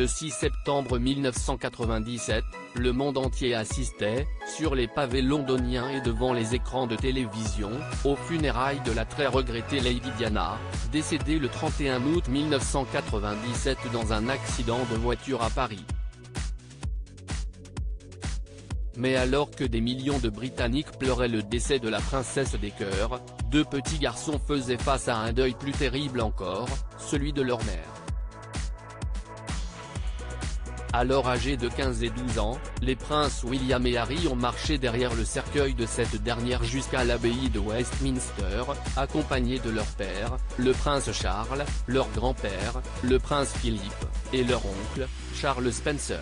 Le 6 septembre 1997, le monde entier assistait, sur les pavés londoniens et devant les écrans de télévision, aux funérailles de la très regrettée Lady Diana, décédée le 31 août 1997 dans un accident de voiture à Paris. Mais alors que des millions de Britanniques pleuraient le décès de la princesse des cœurs, deux petits garçons faisaient face à un deuil plus terrible encore, celui de leur mère. Alors âgés de 15 et 12 ans, les princes William et Harry ont marché derrière le cercueil de cette dernière jusqu'à l'abbaye de Westminster, accompagnés de leur père, le prince Charles, leur grand-père, le prince Philippe, et leur oncle, Charles Spencer.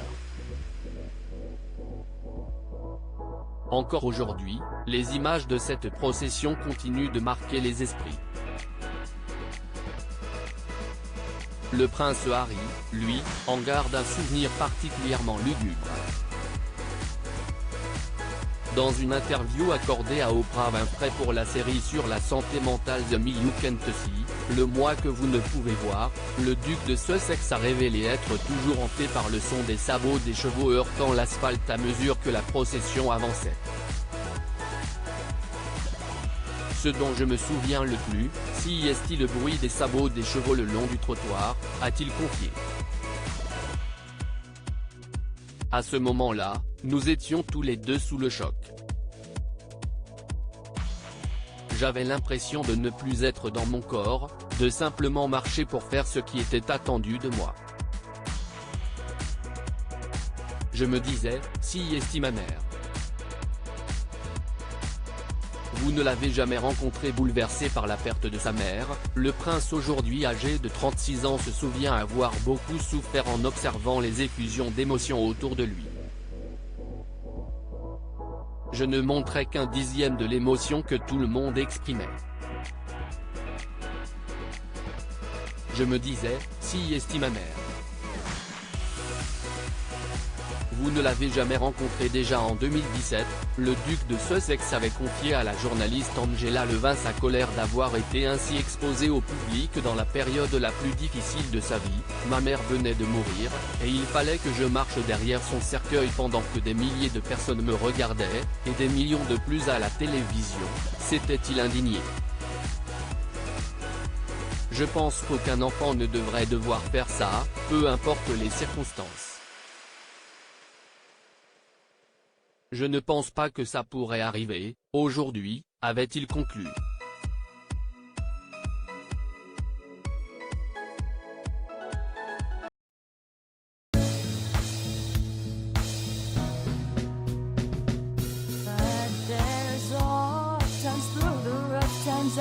Encore aujourd'hui, les images de cette procession continuent de marquer les esprits. Le prince Harry, lui, en garde un souvenir particulièrement lugubre. Dans une interview accordée à Oprah Winfrey pour la série sur la santé mentale The Me You Can't See, le mois que vous ne pouvez voir, le duc de Sussex a révélé être toujours hanté par le son des sabots des chevaux heurtant l'asphalte à mesure que la procession avançait. Ce dont je me souviens le plus, c'est le bruit des sabots des chevaux le long du trottoir, a-t-il confié. À ce moment-là, nous étions tous les deux sous le choc. J'avais l'impression de ne plus être dans mon corps, de simplement marcher pour faire ce qui était attendu de moi. Je me disais, si ma mère. Vous ne l'avez jamais rencontré bouleversé par la perte de sa mère, le prince aujourd'hui âgé de 36 ans se souvient avoir beaucoup souffert en observant les effusions d'émotions autour de lui. Je ne montrais qu'un dixième de l'émotion que tout le monde exprimait. Je me disais, si ma mère. Vous ne l'avez jamais rencontré. Déjà en 2017, le duc de Sussex avait confié à la journaliste Angela Levin sa colère d'avoir été ainsi exposée au public dans la période la plus difficile de sa vie. Ma mère venait de mourir, et il fallait que je marche derrière son cercueil pendant que des milliers de personnes me regardaient, et des millions de plus à la télévision, s'était-il indigné. Je pense qu'aucun enfant ne devrait devoir faire ça, peu importe les circonstances. Je ne pense pas que ça pourrait arriver, aujourd'hui, avait-il conclu. But there's all times through the rough times